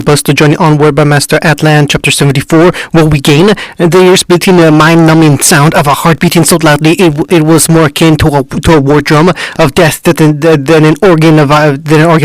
bus to journey onward by Master Atlan. Chapter 74. Will we gain? The ears between the mind-numbing sound of a heart beating so loudly it was more akin to a war drum of death than an organ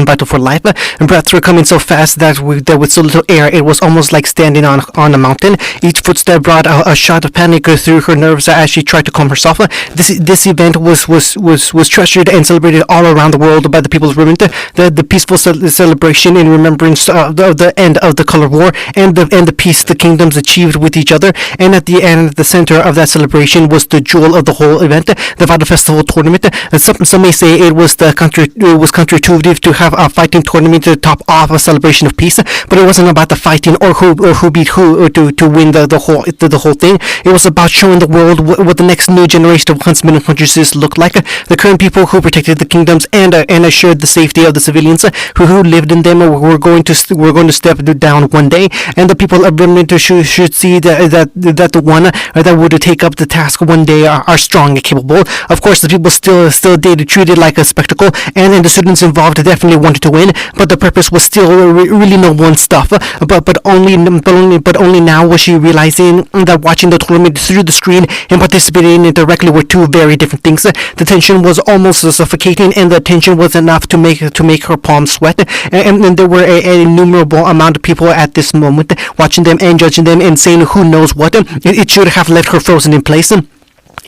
vital for life. And breaths were coming so fast that with so little air it was almost like standing on a mountain. Each footstep brought a shot of panic through her nerves as she tried to calm herself. This event was treasured and celebrated all around the world by the people of Rimont. The peaceful celebration in remembrance of the end of the Color War and the peace the kingdoms achieved with each other. And at the end, the center of that celebration was the jewel of the whole event, the Vital Festival tournament. Some may say it was counterintuitive to have a fighting tournament to top off a celebration of peace, but it wasn't about the fighting or who beat who to win the whole thing. It was about showing the world what the next new generation of huntsmen and huntresses looked like. The current people who protected the kingdoms and assured the safety of the civilians who lived in them were going to step down one day, and the people of Rimont should see that the one that would take up the task one day are strong and capable. Of course, the people still treated it like a spectacle, and the students involved definitely wanted to win, but the purpose was still really noble and stuff. But only now was she realizing that watching the tournament through the screen and participating in it directly were two very different things. The tension was almost suffocating, and the tension was enough to make her palms sweat. And there were an innumerable amount of people at this moment watching them and judging them and saying who knows what. It should have left her frozen in place.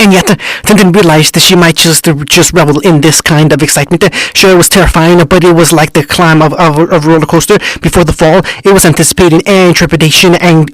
And yet, Tintin realized that she might just revel in this kind of excitement. Sure, it was terrifying, but it was like the climb of a roller coaster before the fall. It was anticipating and trepidation and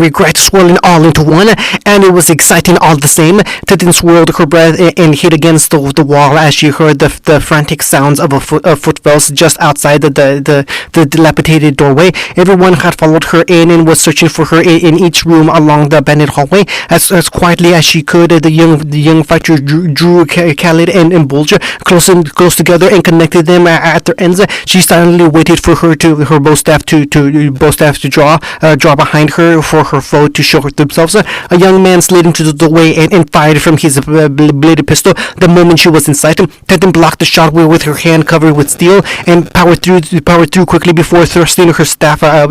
regret swirling all into one, and it was exciting all the same. Tintin swirled her breath and hit against the wall as she heard the frantic sounds of footfalls just outside the dilapidated doorway. Everyone had followed her in and was searching for her in each room along the abandoned hallway. As quietly as she could, the young fighter drew Khalid and Bulger close together and connected them at their ends. She silently waited for her bow staff to draw behind her for her foe to show themselves. A young man slid into the doorway and fired from his bladed pistol the moment she was in sight. Tintin blocked the shot with her hand covered with steel and powered through quickly before thrusting her staff forward.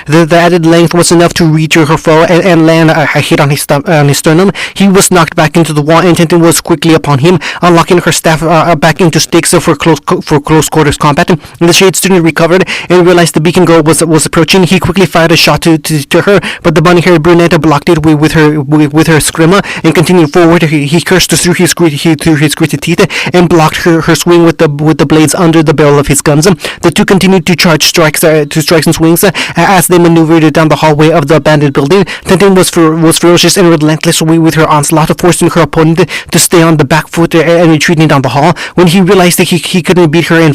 The added length was enough to reach her foe and land a hit on his sternum. He was knocked back into the wall, and Tintin was quickly upon him, unlocking her staff back into sticks for close quarters combat. The Shade student recovered and realized the beacon girl was approaching. He quickly fired a shot to her, but the bunny-haired brunette blocked it with her scrimma and continued forward. He cursed through his gritted teeth and blocked her swing with the blades under the barrel of his guns. The two continued to charge strikes and swings as they maneuvered down the hallway of the abandoned building. Tintin was ferocious and relentless with her onslaught, forcing her opponent to stay on the back foot and retreating down the hall. When he realized that he couldn't beat her in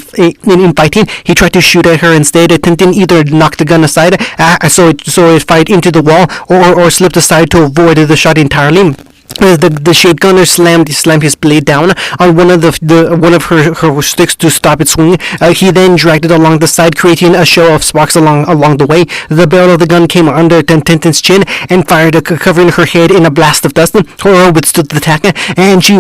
fighting, he tried to shoot at her instead. Tintin either knocked the gun aside so it fired into the wall or slipped aside to avoid the shot entirely. The shade gunner slammed his blade down on one of her sticks to stop its swing. He then dragged it along the side, creating a show of sparks along the way. The barrel of the gun came under Tintin's chin and fired, covering her head in a blast of dust. Horror withstood the attack, and she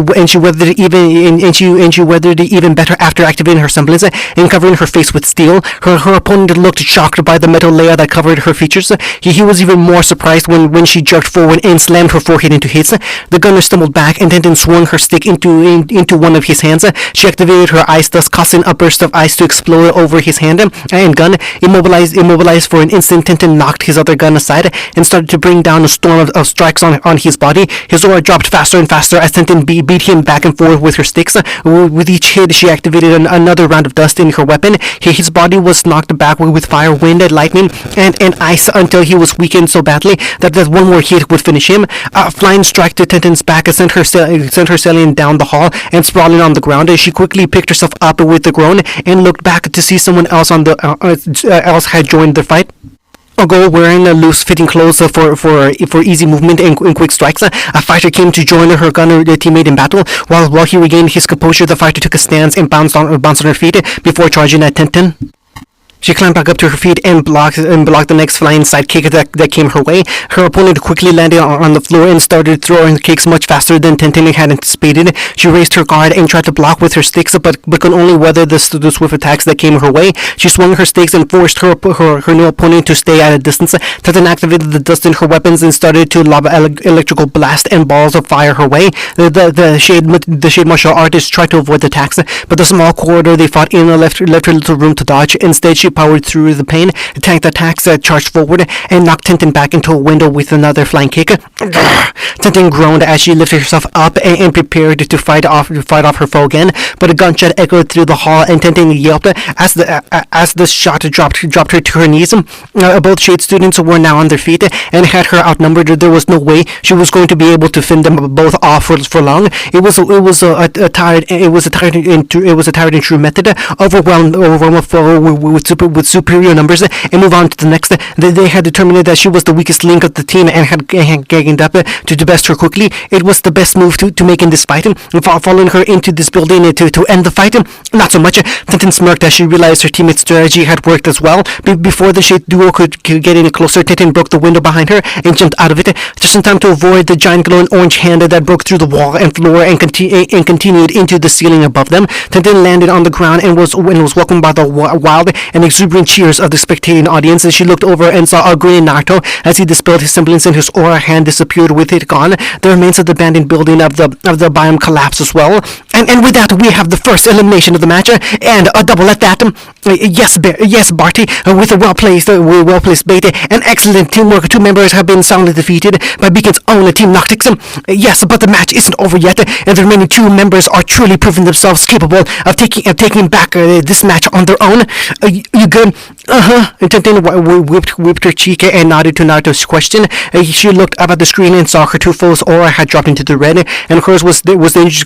weathered it even better after activating her semblance and covering her face with steel. Her opponent looked shocked by the metal layer that covered her features. He was even more surprised when she jerked forward and slammed her forehead into his. The gunner stumbled back and Tintin swung her stick into one of his hands. She activated her ice, thus causing a burst of ice to explode over his hand and gun. Immobilized for an instant, Tintin knocked his other gun aside and started to bring down a storm of strikes on his body. His aura dropped faster and faster as Tintin beat him back and forth with her sticks. With each hit, she activated another round of dust in her weapon. His body was knocked back with fire, wind, lightning, and ice until he was weakened so badly that one more hit would finish him. A flying strike to Tintin's back sent her sailing down the hall and sprawling on the ground. She quickly picked herself up with a groan and looked back to see someone else else had joined the fight. A girl wearing loose-fitting clothes for easy movement and quick strikes. A fighter came to join her gunner teammate in battle. While he regained his composure, the fighter took a stance and bounced on her feet before charging at Tintin. She climbed back up to her feet and blocked the next flying side kick that came her way. Her opponent quickly landed on the floor and started throwing kicks much faster than Tenten had anticipated. She raised her guard and tried to block with her sticks, but could only weather the swift attacks that came her way. She swung her sticks and forced her new opponent to stay at a distance. Tenten activated the dust in her weapons and started to lob electrical blast and balls of fire her way. The shade martial artist tried to avoid the attacks, but the small corridor they fought in left her little room to dodge. Instead, she powered through the pain, tanked the attacks, charged forward, and knocked Tenten back into a window with another flying kick. Tenten groaned as she lifted herself up and prepared to fight off her foe again, but a gunshot echoed through the hall, and Tenten yelped as the shot dropped her to her knees. Both Shade students were now on their feet and had her outnumbered. There was no way she was going to be able to fend them both off for long. It was a tired and true method. Overwhelm a foe with superior numbers and move on to the next. They had determined that she was the weakest link of the team and had gained up to best her quickly. It was the best move to make in this fight. Following her into this building to end the fight, not so much. Tenten smirked as she realized her teammate's strategy had worked as well. Before the Shade duo could get any closer, Tenten broke the window behind her and jumped out of it, just in time to avoid the giant glowing orange hand that broke through the wall and floor and continued into the ceiling above them. Tenten landed on the ground and was welcomed by the wild and exuberant cheers of the spectating audience. As she looked over and saw a grinning Naruto as he dispelled his semblance and his aura hand disappeared with it gone. The remains of the abandoned building of the biome collapsed as well. And with that, we have the first elimination of the match, and a double at that. Yes, Barty, with a well-placed bait and excellent teamwork, two members have been soundly defeated by Beacon's own Team Noctix. Yes, but the match isn't over yet, and the remaining two members are truly proving themselves capable of taking back this match on their own. You good? And Tenten whipped her cheek and nodded to Naruto's question. She looked up at the screen and saw her two foes' aura had dropped into the red, and hers was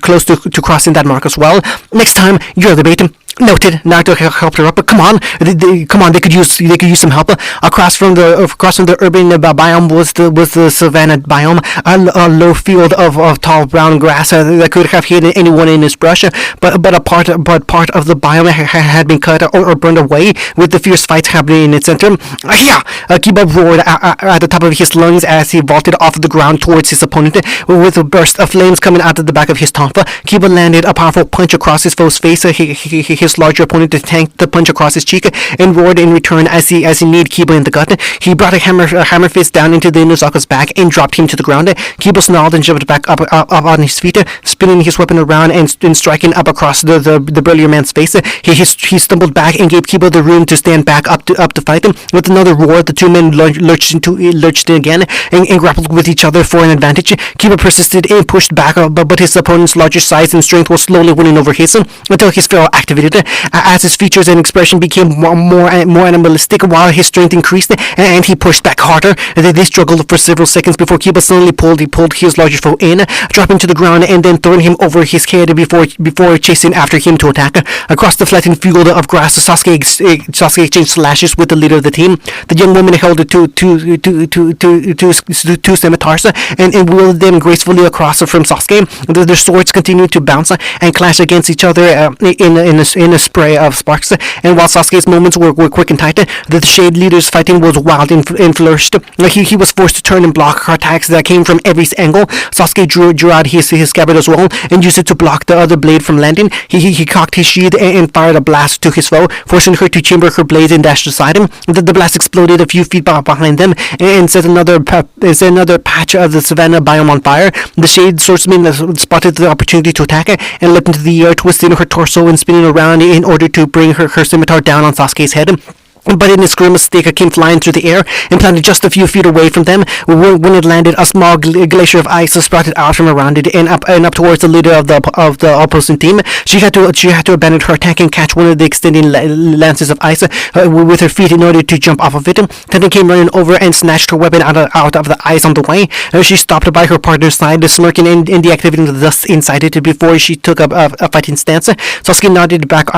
close to crossing that mark as well. Next time, you're the bait. Noted. Naruto helped her up, but come on, they could use some help. Across from the urban biome was the savanna biome, a low field of tall brown grass that could have hidden anyone in his brush. But part of the biome had been cut or burned away, with the fierce fights happening in its center. Kiba roared at the top of his lungs as he vaulted off the ground towards his opponent, with a burst of flames coming out of the back of his tonfa. Kiba landed a powerful punch across his foe's face. His larger opponent tanked the punch across his cheek and roared in return as he kneed Kiba in the gut. He brought a hammer fist down into the Inuzaka's back and dropped him to the ground. Kiba snarled and jumped back up on his feet, spinning his weapon around and striking up across the burlier man's face. He stumbled back and gave Kiba the room to stand back up to fight him. With another roar, the two men lurched in again and grappled with each other for an advantage. Kiba persisted and pushed back, but his opponent's larger size and strength was slowly winning over his until his feral activated. As his features and expression became more animalistic, while his strength increased and he pushed back harder. They struggled for several seconds before Kiba suddenly pulled his larger foe in, dropping to the ground and then throwing him over his head before chasing after him to attack. Across the flattened field of grass, Sasuke exchanged slashes with the leader of the team. The young woman held two scimitars and wielded them gracefully across from Sasuke. Their swords continued to bounce and clash against each other in a spray of sparks, and while Sasuke's moments were quick and tight, the Shade leader's fighting was wild and flourished. He was forced to turn and block her attacks that came from every angle. Sasuke drew out his scabbard as well and used it to block the other blade from landing. He cocked his shield and fired a blast to his foe, forcing her to chamber her blade and dash aside him. The blast exploded a few feet behind them and set another patch of the savanna biome on fire. The Shade swordsman spotted the opportunity to attack and leapt into the air, twisting her torso and spinning around in order to bring her scimitar down on Sasuke's head. But in his grimace, Stake came flying through the air and planted just a few feet away from them. When it landed, a small glacier of ice sprouted out from around it and up towards the leader of the opposing team. She had to abandon her attack and catch one of the extending lances of ice with her feet in order to jump off of it. Tenten came running over and snatched her weapon out of the ice on the way. She stopped by her partner's side, smirking and deactivating the dust inside it before she took up a fighting stance. Sasuke nodded back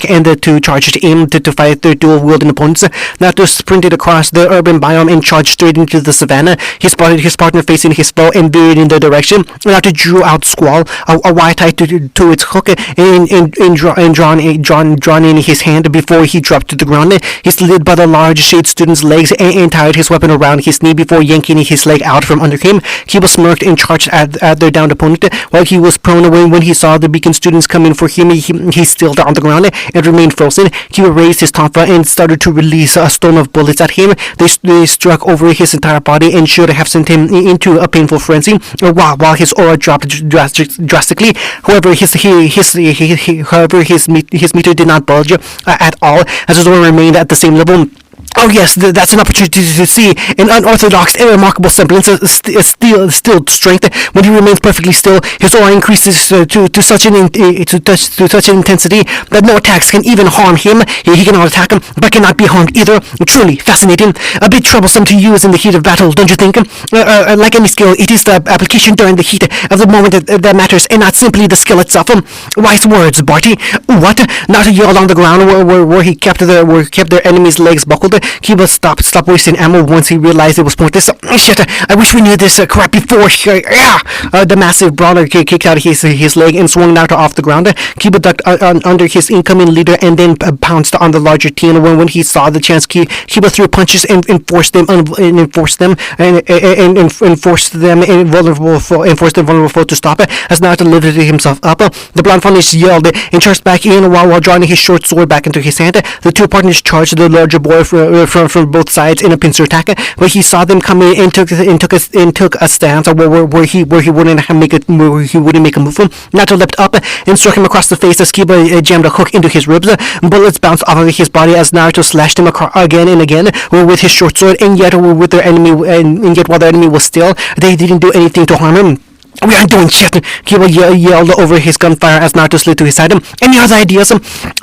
and to charge to aim to fight dual-wielding opponents. Naruto sprinted across the urban biome and charged straight into the savannah. He spotted his partner facing his foe and veered in their direction. Naruto drew out Squall, a wire tied to its hook, and drawn in his hand before he dropped to the ground. He slid by the large shade student's legs and tied his weapon around his knee before yanking his leg out from under him. Kiba smirked and charged at their downed opponent. While he was prone when he saw the beacon students coming for him, he stilled on the ground and remained frozen. Kiba raised his tonfa and started to release a storm of bullets at him. They struck over his entire body and should have sent him into a painful frenzy, while his aura dropped drastically. However, his meter did not budge at all, as his aura remained at the same level. Oh yes, that's an opportunity to see an unorthodox and remarkable semblance of still strength. When he remains perfectly still, his aura increases to such an intensity that no attacks can even harm him. He cannot attack him, but cannot be harmed either. Truly fascinating. A bit troublesome to use in the heat of battle, don't you think? Like any skill, it is the application during the heat of the moment that matters, and not simply the skill itself. Wise words, Barty. What? Naruto yelled on the ground where he kept their enemy's legs buckled. Kiba stopped wasting ammo once he realized it was pointless. Shit, I wish we knew this crap before. The massive brawler kicked out his leg and swung Naruto off the ground. Kiba ducked under his incoming leader and then pounced on the larger Tien. When he saw the chance, Kiba threw punches and forced them vulnerable to stop as Naruto lifted himself up. The blonde funnish yelled and charged back in while drawing his short sword back into his hand. The two partners charged the larger boy from both sides in a pincer attack, but he saw them coming and took a stance where he wouldn't make a move. Naruto leapt up and struck him across the face as Kiba jammed a hook into his ribs. Bullets bounced off of his body as Naruto slashed him again and again with his short sword, and yet while their enemy was still, they didn't do anything to harm him. We aren't doing shit, Kiba yelled over his gunfire as Naruto slid to his side. Any other ideas?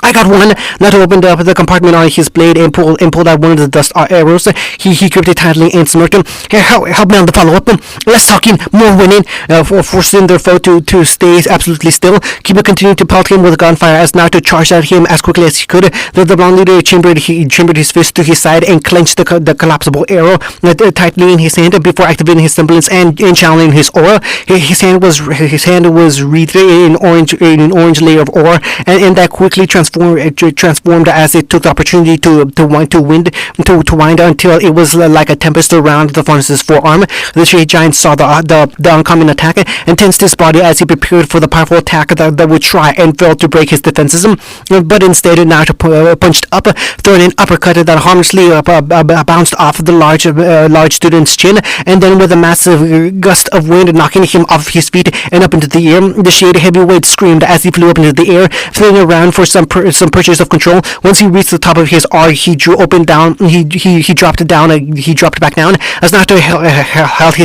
I got one. Naruto opened up the compartment on his blade and pulled out one of the dust arrows. He gripped it tightly and smirked. Here, help me on the follow-up. Less talking, more winning, forcing their foe to stay absolutely still. Kiba continued to pelt him with gunfire as Naruto charged at him as quickly as he could. The blonde leader chambered his fist to his side and clenched the collapsible arrow tightly in his hand before activating his semblance and channeling his aura. His hand was wreathed in an orange layer of aura, and that quickly transformed as it took the opportunity to wind until it was like a tempest around the furnace's forearm. The shade giant saw the oncoming attack and tensed his body as he prepared for the powerful attack that would try and fail to break his defenses. But instead, Naruto punched up, throwing an uppercut that harmlessly bounced off the large student's chin, and then with a massive gust of wind knocking him off his feet and up into the air. The shade heavyweight screamed as he flew up into the air, flailing around for some purchase of control. Once he reached the top of his arc, he drew open down. He dropped back down as Naruto held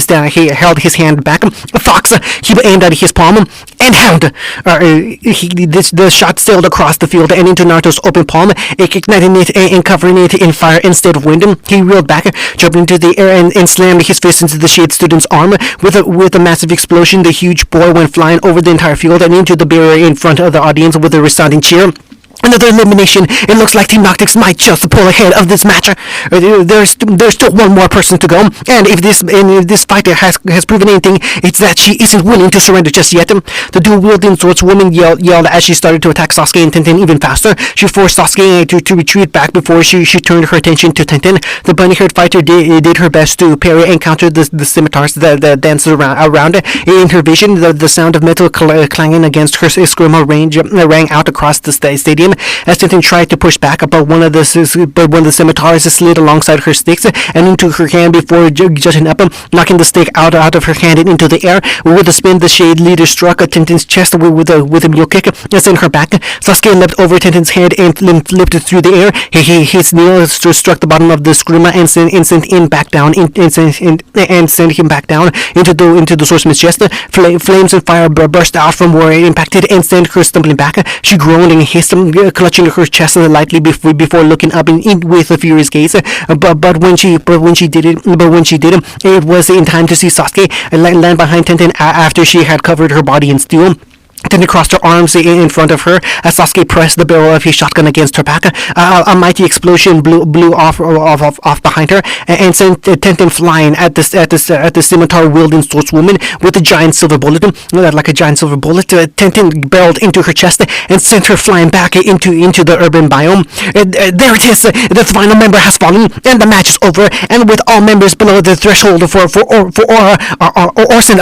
his hand back. Fox, he aimed at his palm and hound. The shot sailed across the field and into Naruto's open palm, igniting it and covering it in fire instead of wind. He reeled back, jumped into the air and slammed his fist into the shade student's arm. With a massive explosion, the huge boy went flying over the entire field and into the barrier in front of the audience with a resounding cheer. Another elimination. It looks like Team Noctix might just pull ahead of this match. There's still one more person to go, and if this fighter has proven anything, it's that she isn't willing to surrender just yet. The dual-wielding swordswoman yelled as she started to attack Sasuke and Tenten even faster. She forced Sasuke to retreat back before she turned her attention to Tenten. The bunny-haired fighter did her best to parry and counter the scimitars that danced around. In her vision, the sound of metal clanging against her screamer rang out across the stadium as Tenten tried to push back, but one of the scimitars slid alongside her sticks and into her hand before jutting up, knocking the stick out of her hand and into the air. With a spin, the shade leader struck Tenten's chest with a mule kick and sent her back. Sasuke leapt over Tenten's head and lifted through the air. His knee struck the bottom of the screamer and sent him back down into the swordsman's chest. Flames and fire burst out from where it impacted and sent her stumbling back. She groaned and hissed, clutching her chest lightly before looking up with a furious gaze. But when she did, it was in time to see Sasuke land behind Tenten after she had covered her body in steel. Then he crossed her arms in front of her as Sasuke pressed the barrel of his shotgun against her back. A mighty explosion blew off behind her and sent Tenten flying at the scimitar-wielding swordswoman with a giant silver bullet. Like a giant silver bullet, Tenten barreled into her chest and sent her flying back into the urban biome. There it is. The final member has fallen, and the match is over. And with all members below the threshold for sent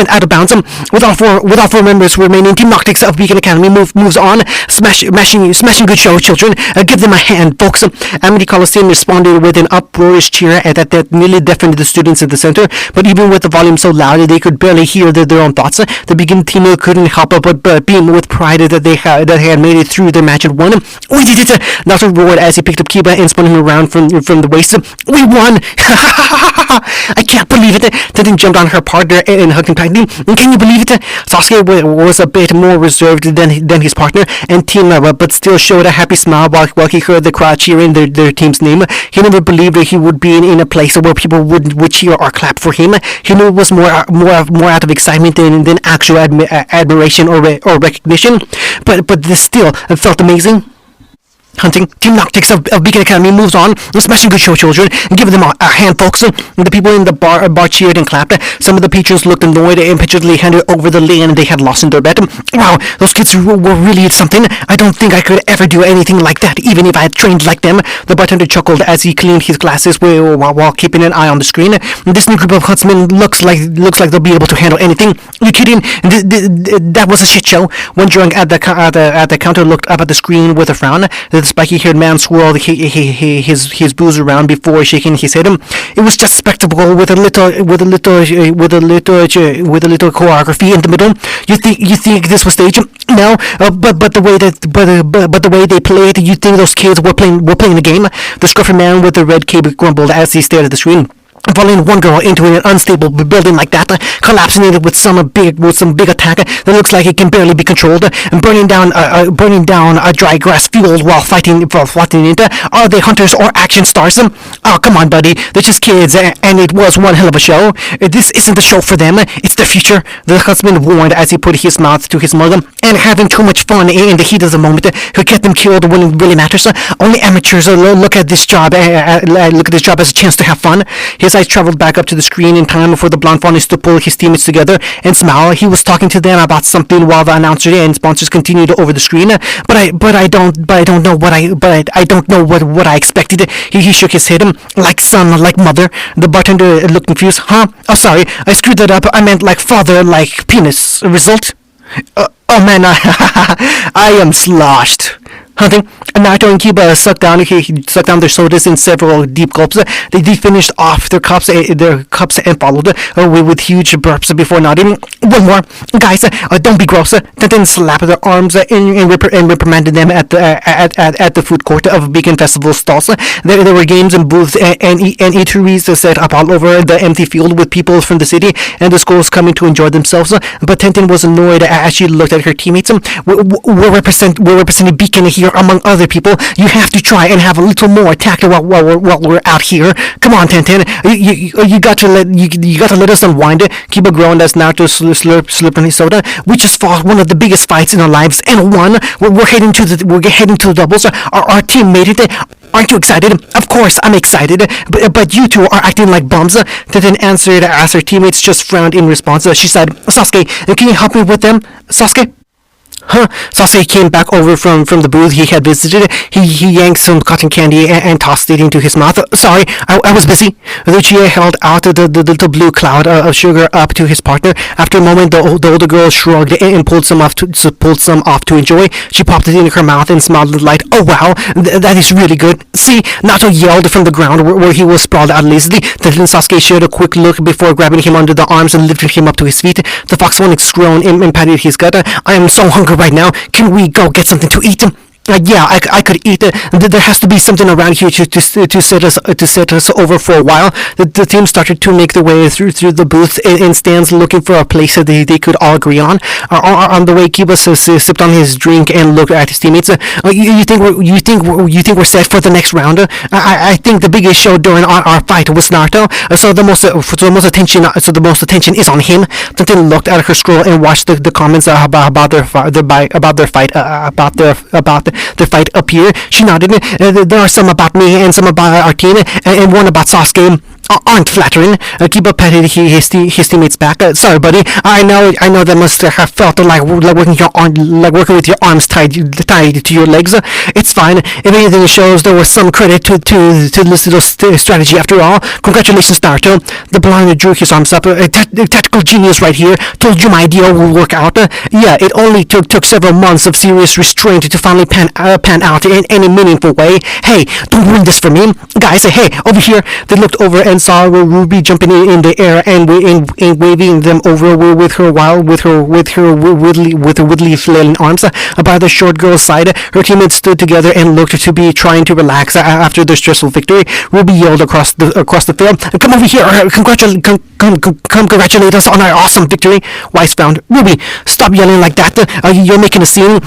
out of bounds, with all four members remaining, Team Noctix of Beacon Academy moves on, smashing good show, children. Give them a hand, folks. Amity Coliseum responded with an uproarious cheer that nearly deafened the students in the center. But even with the volume so loud they could barely hear their own thoughts, the Beacon team couldn't help but beam with pride that they had made it through their match at one. We did it! Naruto roared as he picked up Kiba and spun him around from the waist. We won! I can't believe it! Tenten jumped on her partner and hugged him tightly. Can you believe it? Sasuke was a bit more reserved than his partner and team but still showed a happy smile while he heard the crowd cheering their team's name. He never believed that he would be in a place where people would cheer or clap for him. He knew it was more out of excitement than actual admiration or recognition. But this still felt amazing. Hunting, Team Noctix of Beacon Academy moves on, smashing good show, children, and give them a hand, folks. The people in the bar cheered and clapped. Some of the patrons looked annoyed and impatiently handed over the lane they had lost in their bet. Wow, those kids were really something. I don't think I could ever do anything like that, even if I had trained like them. The bartender chuckled as he cleaned his glasses while keeping an eye on the screen. This new group of huntsmen looks like they'll be able to handle anything. You kidding? That was a shit show. One drunk at the counter looked up at the screen with a frown. The spiky-haired man swirled his booze around before shaking his head. It was just a spectacle with a little choreography in the middle. You think this was staged? No, but the way they played, you think those kids were playing the game? The scruffy man with the red cape grumbled as he stared at the screen. Following one girl into an unstable building like that, collapsing it with some big attack that looks like it can barely be controlled, and burning down a dry grass field while fighting it. Are they hunters or action stars? Oh, come on, buddy. They're just kids, and it was one hell of a show. This isn't the show for them. It's the future. The husband warned as he put his mouth to his mother. And having too much fun in the heat of the moment could get them killed when it really matters. Only amateurs look at this job as a chance to have fun. His eyes traveled back up to the screen in time for the blonde phonies to pull his teammates together and smile. He was talking to them about something while the announcer and sponsors continued over the screen. But I don't know what I expected. He shook his head. Like son, like mother. The bartender looked confused. Huh? Oh, sorry, I screwed that up. I meant like father, like penis. Result? Oh man, I am sloshed. Hunting, Naruto and Kiba sucked down their sodas in several deep gulps. They finished off their cups and followed with huge burps before nodding. One more, guys, don't be gross. Tenten slapped their arms and reprimanded them at the food court of Beacon Festival stalls. There were games and booths and eateries set up all over the empty field with people from the city and the schools coming to enjoy themselves. But Tenten was annoyed as she looked at her teammates. We're representing Beacon here among other people. You have to try and have a little more tact while we're out here. Come on, Tenten. You got to let us unwind. Kiba groaned as Naruto slurped on his soda. We just fought one of the biggest fights in our lives and won. We're heading to the doubles. Our team made it. Aren't you excited? Of course, I'm excited. But you two are acting like bums. Tenten answered as her teammates just frowned in response. She said, Sasuke, can you help me with them? Sasuke? Huh? Sasuke came back over from the booth he had visited. He yanked some cotton candy and tossed it into his mouth. Sorry, I was busy. Lucia held out the little blue cloud of sugar up to his partner. After a moment, the older girl shrugged and pulled some off to enjoy. She popped it in her mouth and smiled with delight. Oh wow, that is really good. See, Naruto yelled from the ground where he was sprawled out lazily. Then Sasuke shared a quick look before grabbing him under the arms and lifting him up to his feet. The fox phoenix groaned and patted his gut. I am so hungry right now. Can we go get something to eat? Yeah, I could eat it. There has to be something around here to set us over for a while. The team started to make their way through the booths and stands, looking for a place that they could all agree on. On the way, Kiba sipped on his drink and looked at his teammates. You think we're set for the next round? I think the biggest show during our fight was Naruto. So the most attention is on him. Tintin looked at her scroll and watched the comments about their fight up here. She nodded. There are some about me and some about our team, and one about Sasuke. Aren't flattering. Kiba patted his teammates back. Sorry, buddy. I know that must have felt like working with your arms tied to your legs. It's fine. If anything, it shows there was some credit to this little strategy after all. Congratulations, Naruto. The blonde drew his arms up. Tactical genius right here. Told you my idea will work out. Yeah, it only took several months of serious restraint to finally pan out in any meaningful way. Hey, don't ruin this for me, guys. Hey, over here. They looked over and saw Ruby jumping in the air and waving them over with her woodly flailing arms. By the short girl's side, her teammates stood together and looked to be trying to relax after their stressful victory. Ruby yelled across the field, "Come over here! Congratulate us on our awesome victory!" Weiss found Ruby. "Stop yelling like that! You're making a scene."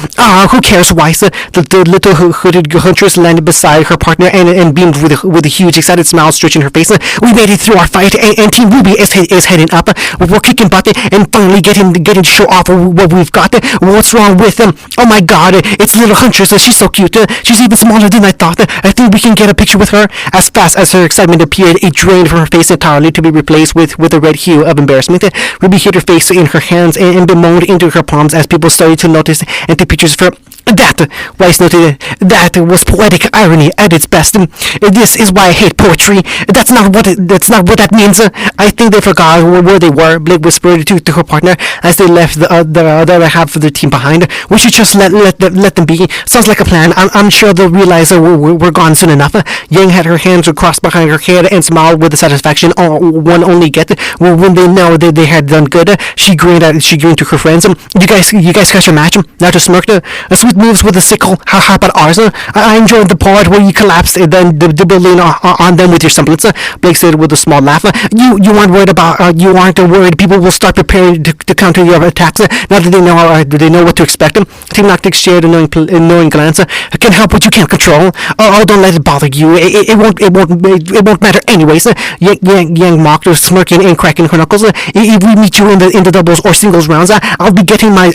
Who cares, Weiss? The little hooded huntress landed beside her partner and beamed with a huge excited smile stretching her face. "We made it through our fight, and Team Ruby is heading up. We're kicking butt and finally getting to show off what we've got. What's wrong with them? Oh my God, it's little Huntress. She's so cute. She's even smaller than I thought. I think we can get a picture with her." As fast as her excitement appeared, it drained from her face entirely to be replaced with a red hue of embarrassment. Ruby hid her face in her hands and bemoaned into her palms as people started to notice and take pictures of her. "That," Weiss noted, "that was poetic irony at its best. This is why I hate poetry. That's not what that means." "I think they forgot where they were," Blake whispered to her partner as they left the other half of their team behind. "We should just let them be. Sounds like a plan. I'm sure they'll realize that we're gone soon enough." Yang had her hands crossed behind her head and smiled with the satisfaction one only gets when they know that they had done good. She grinned to her friends. You guys got your match?" Naruto smirked. "Sweet moves with a sickle. How about ours? I enjoyed the part where you collapsed and then the building on them with your semblance." Blake said with a small laugh. You aren't worried people will start preparing to counter your attacks now that they know what to expect. Team Noctic shared a knowing glance. "I can't help what you can't control. Oh, don't let it bother you. It won't matter anyways." Yang mocked, smirking and cracking her knuckles. "If we meet you in the doubles or singles rounds, I'll be getting my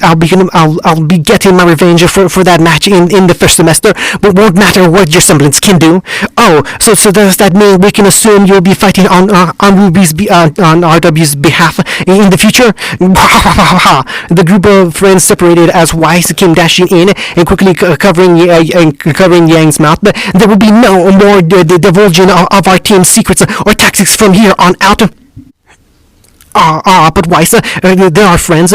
revenge for that match in the first semester. But won't matter what your semblance can do." "Oh, so does that mean we can assume you'll be fighting on RW's behalf in the future?" The group of friends separated as Weiss came dashing in and quickly covering Yang's mouth. "There will be no more divulging of our team's secrets or tactics from here on out." But Weiss, they're our friends.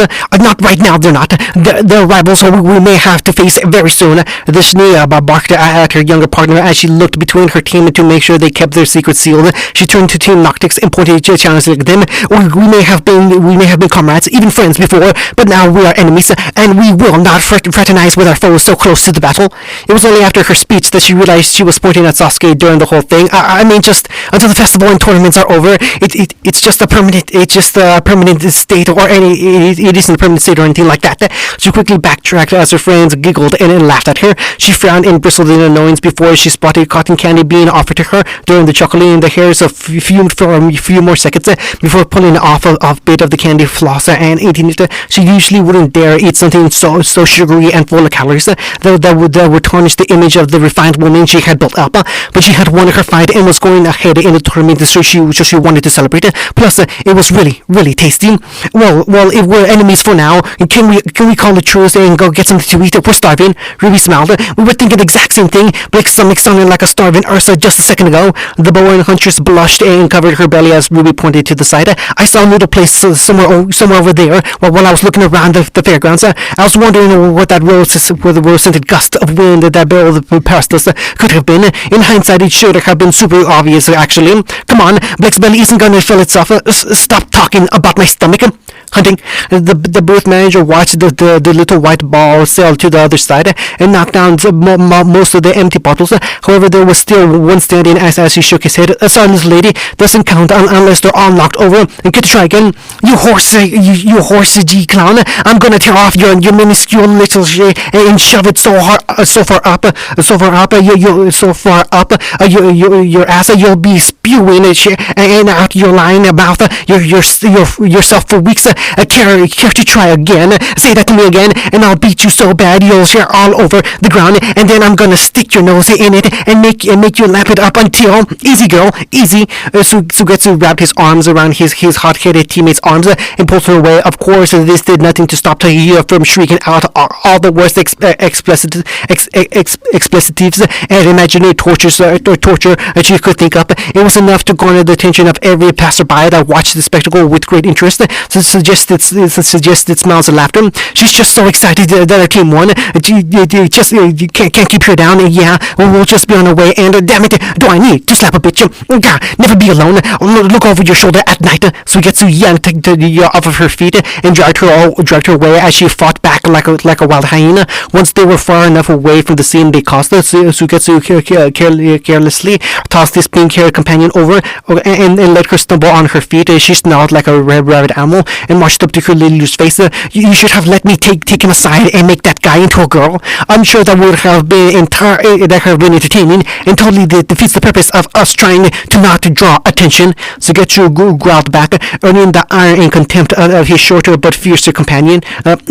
Not right now, they're not. They're rivals who we may have to face very soon. The Shnia barked at her younger partner as she looked between her team to make sure they kept their secrets sealed. She turned to Team Noctix and pointed challengingly at them. "We may have been comrades, even friends before, but now we are enemies, and we will not fraternize with our foes so close to the battle." It was only after her speech that she realized she was pointing at Sasuke during the whole thing. I mean, just until the festival and tournaments are over, it's just a permanent state, or it isn't a permanent state or anything like that. She quickly backtracked as her friends giggled and laughed at her. She frowned and bristled in annoyance before she spotted cotton candy being offered to her during the chuckling. The hairs of for a few more seconds before pulling off a bit of the candy floss and eating it. She usually wouldn't dare eat something so sugary and full of calories that would tarnish the image of the refined woman she had built up. But she had won her fight and was going ahead in the tournament, so she wanted to celebrate. Plus, it was really tasty. Well, if we're enemies for now, can we call it truce and go get something to eat? We're starving." Ruby smiled. "We were thinking the exact same thing." Blake's stomach sounded like a starving Ursa just a second ago. The bow and huntress blushed and covered her belly as Ruby pointed to the side. "I saw a little place somewhere over there while I was looking around the fairgrounds. I was wondering what the rose-scented gust of wind that barreled past us could have been. In hindsight, it should have been super obvious, actually. Come on, Blake's belly isn't going to fill itself. Stop talking about my stomach." Hunting. The booth manager watched the little white ball sail to the other side and knock down most of the empty bottles. However, there was still one standing as he shook his head. Sorry, little lady, doesn't count unless they're all knocked over. And get to try again. You horsey clown! I'm gonna tear off your minuscule little shit and shove it so far up your ass. You'll be spewing it and out your lying mouth. Yourself for weeks. Care to try again? Say that to me again, and I'll beat you so bad you'll share all over the ground, and then I'm gonna stick your nose in it and make you lap it up until easy, girl, easy. Sugetsu wrapped his arms around his hot-headed teammate's arms and pulled her away. Of course, this did nothing to stop Tahiya from shrieking out all the worst expletives and imaginary torture she could think up. It was enough to garner the attention of every passerby that watched the spectacle with great interest. So suggested smiles and laughter. She's just so excited that our team won. You can't keep her down. Yeah, we'll just be on our way. And damn it, do I need to slap a bitch? God, never be alone. Look over your shoulder at night. Sugetsu yanked off of her feet and dragged her away as she fought back like a wild hyena. Once they were far enough away from the scene they caused, Sugetsu carelessly tossed his pink-haired companion over and let her stumble on her feet. She snarled like a rabid animal and marched up to her little loose face. You should have let me take him aside and make that guy into a girl. I'm sure that would have been entertaining and totally defeats the purpose of us trying to not draw attention. Sugetsu growled back, earning the ire and contempt of his shorter but fiercer companion.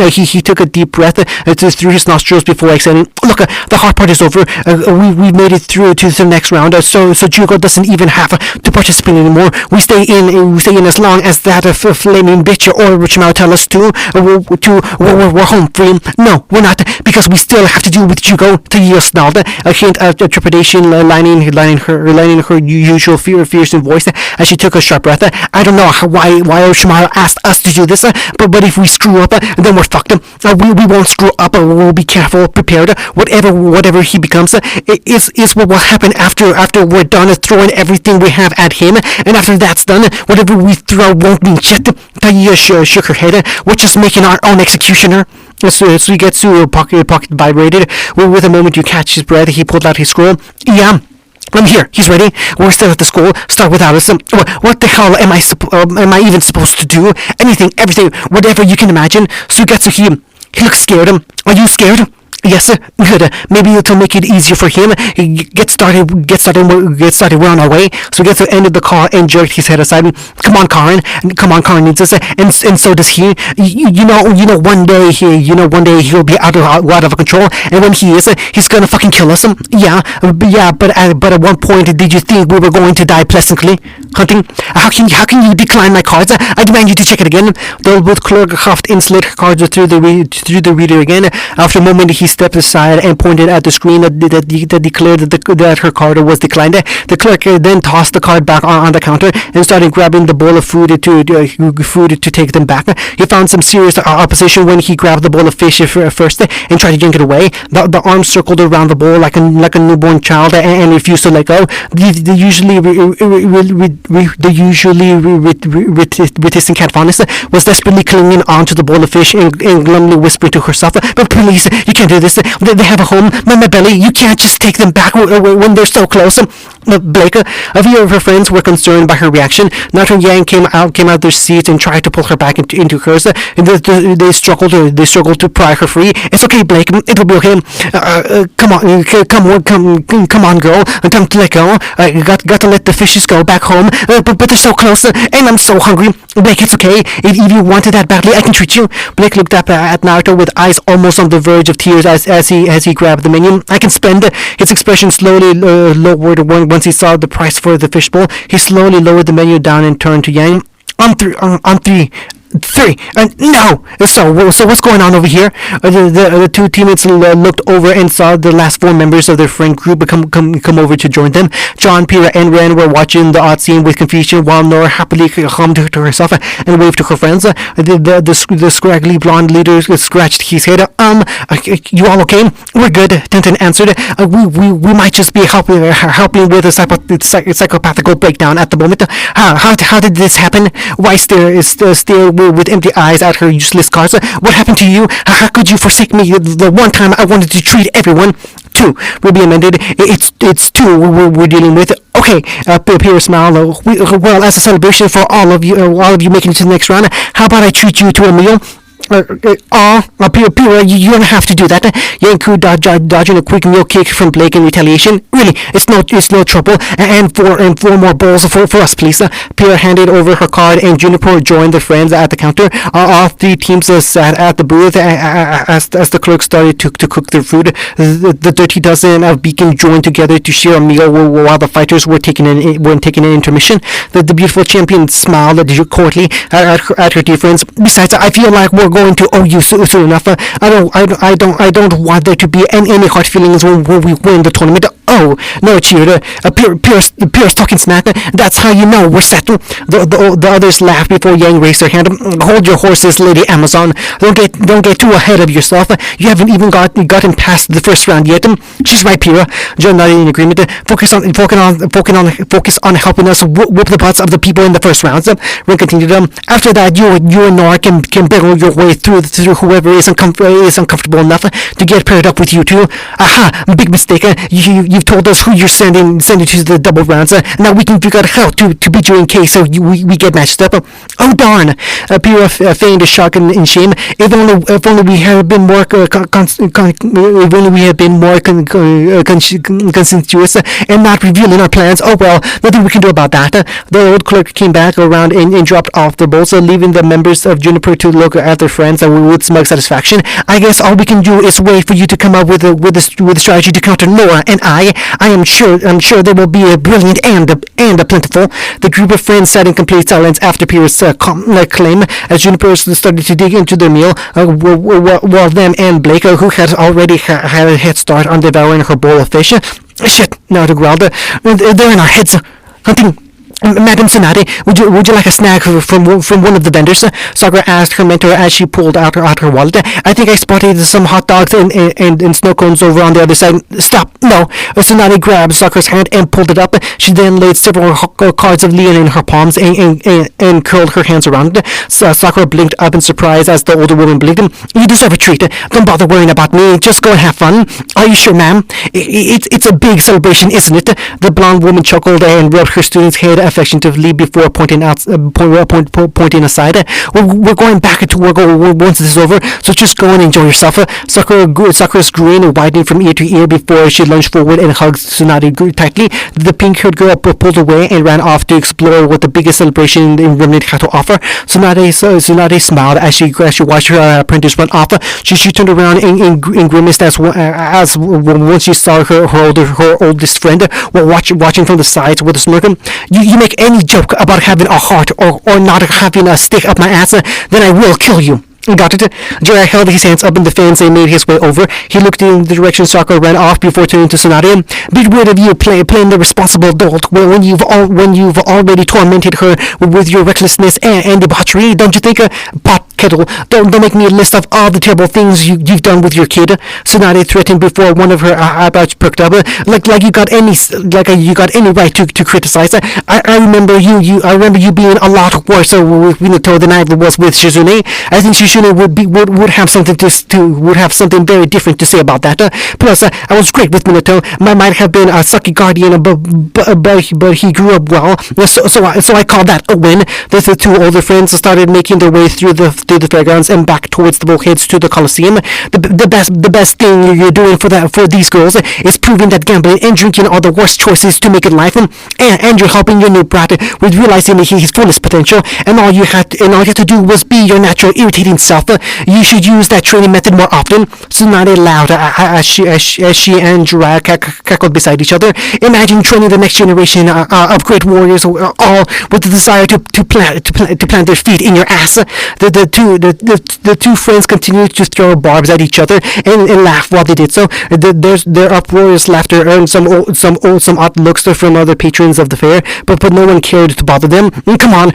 He took a deep breath through his nostrils before exhaling. Look, the hard part is over. We made it through to the next round, so Jugo doesn't even have to participate anymore. We stay in as long as that flaming bitch or Richmond tell us to. We're home free. No, we're not, because we still have to deal with Jugo. Tahiya snarled, a hint of trepidation lining her usual fearsome voice as she took a sharp breath. I don't know why Oshimaru asked us to do this, but if we screw up, then we're fucked. We won't screw up. We'll be careful, prepared. Whatever he becomes is what will happen after we're done throwing everything we have at him, and after that's done, whatever we throw won't mean shit. Tahiya shook her head. We're just making our own executioner. Sugetsu pocket vibrated. With a moment you catch his breath, he pulled out his scroll. Yeah, I'm here. He's ready. We're still at the school. Start without us. What the hell am I even supposed to do? Anything, everything, whatever you can imagine. Sugetsu, he looks scared. Are you scared? Yes, good. Maybe it'll make it easier for him. Get started. We're on our way. So he gets to the end of the call and jerked his head aside. Come on, Karin needs us, and so does he. You know, one day he'll be out of control, and when he is, he's gonna fucking kill us. Yeah, but at one point, did you think we were going to die pleasantly? Hunting, how can you decline my cards? I demand you to check it again. The old booth clerk huffed and slid her cards through the reader again. After a moment, he stepped aside and pointed at the screen that declared that her card was declined. The clerk then tossed the card back on the counter and started grabbing the bowl of food to take them back. He found some serious opposition when he grabbed the bowl of fish first and tried to yank it away. The arm circled around the bowl like a newborn child and refused to let go. The usually reticent cat fondness was desperately clinging onto the bowl of fish and glumly whispering to herself, "But please, you can't do this. They have a home. My belly. You can't just take them back when they're so close." Blake, a few of her friends were concerned by her reaction. Naruto and Yang came out their seats and tried to pull her back into hers. They struggled to pry her free. "It's okay, Blake. It'll be okay. Come on, girl. Time to let go. Got to let the fishes go back home. But they're so close, and I'm so hungry. Blake, it's okay. If you wanted that badly, I can treat you." Blake looked up at Naruto with eyes almost on the verge of tears as he grabbed the menu. "I can spend." His expression slowly lowered once he saw the price for the fishbowl. He slowly lowered the menu down and turned to Yang. On three. No. So what's going on over here? The two teammates looked over and saw the last four members of their friend group come over to join them. John, Pira, and Ren were watching the odd scene with confusion, while Nora happily hummed to herself and waved to her friends. The scraggly blonde leader scratched his head. You all okay? We're good, Tintin answered. We might just be helping with a psychopathical breakdown at the moment. How did this happen? Why stare with empty eyes at her useless cards. What happened to you? How could you forsake me the one time I wanted to treat everyone? Two will be amended. It's two we're dealing with. Okay, Pierre smiled. Well, as a celebration for all of you making it to the next round, how about I treat you to a meal? Pira, you don't have to do that. Yanku dodging a quick meal kick from Blake in retaliation. Really, it's no trouble. And four more bowls for us, please. Pira handed over her card, and Juniper joined the friends at the counter. All three teams sat at the booth as the clerks started to cook their food. The dirty dozen of Beacon joined together to share a meal while the fighters were taking an intermission. The beautiful champion smiled courtly at her dear friends. Besides, I feel like we're going to owe you soon enough. I don't want there to be any hard feelings when we win the tournament. Oh, no, cheered. Pierce talking smack. That's how you know we're set. The others laughed before Yang raised her hand. Hold your horses, Lady Amazon. Don't get too ahead of yourself. You haven't even gotten past the first round yet. She's right, Pira. John nodded in agreement. Focus on helping us whoop the butts of the people in the first rounds. Ren continued. After that, you and Nora can barrel your way through whoever is uncomfortable enough to get paired up with you two. Aha! Big mistake. You've told us who you're sending to the double rounds. Now we can figure out how to beat you in case we get matched up. Oh darn! Pira feigned a shock and shame. If only we had been more conscientious and not revealing our plans. Oh well, nothing we can do about that. The old clerk came back around and dropped off their bowls, leaving the members of Juniper to look at their friends with smug satisfaction. I guess all we can do is wait for you to come up with a strategy to counter Nora and I am sure there will be a brilliant and a plentiful. The group of friends sat in complete silence after Pierre's claim as Juniper started to dig into their meal, while them and Blake, who had already had a head start on devouring her bowl of fish. Shit, Naruto growled. They're in our heads. Hunting. Madam Tsunade, would you like a snack from one of the vendors? Sakura asked her mentor as she pulled out her wallet. I think I spotted some hot dogs and snow cones over on the other side. Stop! No! Tsunade grabbed Sakura's hand and pulled it up. She then laid several cards of Leon in her palms and curled her hands around it. Sakura blinked up in surprise as the older woman blinked. You deserve a treat. Don't bother worrying about me. Just go and have fun. Are you sure, ma'am? It's a big celebration, isn't it? The blonde woman chuckled and rubbed her student's head affectionately before pointing aside. We're going back to work once this is over, so just go and enjoy yourself. Sakura's grin widening from ear to ear before she lunged forward and hugged Tsunade tightly. The pink-haired girl pulled away and ran off to explore what the biggest celebration in Remnant had to offer. Tsunade smiled as she watched her apprentice run off. She turned around and grimaced as once she saw her oldest friend watching from the sides with a smirk. You make any joke about having a heart or not having a stick up my ass, then I will kill you. Got it? Jiraiya held his hands up in defense and made his way over. He looked in the direction Sakura ran off before turning to Tsunade. Big weird of you playing the responsible adult when you've already tormented her with your recklessness and debauchery. Don't you think? Pot kettle, don't make me a list of all the terrible things you've done with your kid. Tsunade threatened before one of her eyebrows perked up. Like you got any right to criticize. I remember you being a lot worse with Minato than I was with Shizune. I think Shizune would have something very different to say about that. Plus, I was great with Minato. Might have been a sucky guardian, but he grew up well. So I call that a win. The two older friends started making their way through the fairgrounds and back towards the bulkheads to the Coliseum. The best thing you're doing for these girls is proving that gambling and drinking are the worst choices to make in life, and you're helping your new brat with realizing his fullest potential. And all you had to do was be your natural irritating self. You should use that training method more often. Tsunade laughed as she and Jiraiya cackled beside each other. Imagine training the next generation of great warriors, all with the desire to plant their feet in your ass. The two friends continued to throw barbs at each other and laugh while they did so. Their uproarious laughter earned some odd looks from other patrons of the fair, but no one cared to bother them. Come on,